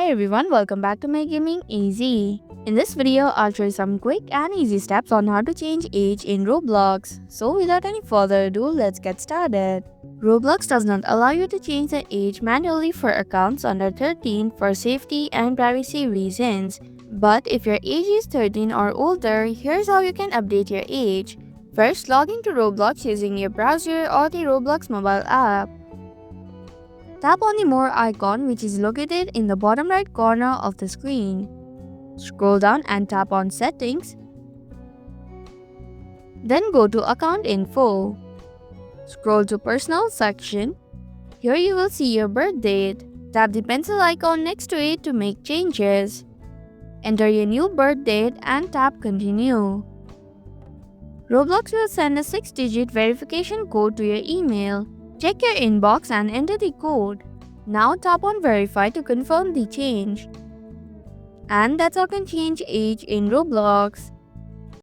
Hi everyone, welcome back to My Gaming Easy. In this video, I'll show you some quick and easy steps on how to change age in Roblox. So without any further ado, let's get started. Roblox does not allow you to change the age manually for accounts under 13 for safety and privacy reasons. But if your age is 13 or older, here's how you can update your age. First, log into Roblox using your browser or the Roblox mobile app. Tap on the More icon, which is located in the bottom right corner of the screen. Scroll down and tap on Settings. Then go to Account Info. Scroll to Personal section. Here you will see your birth date. Tap the pencil icon next to it to make changes. Enter your new birth date and tap Continue. Roblox will send a 6-digit verification code to your email. Check your inbox and enter the code. Now tap on Verify to confirm the change. And that's how you can change age in Roblox.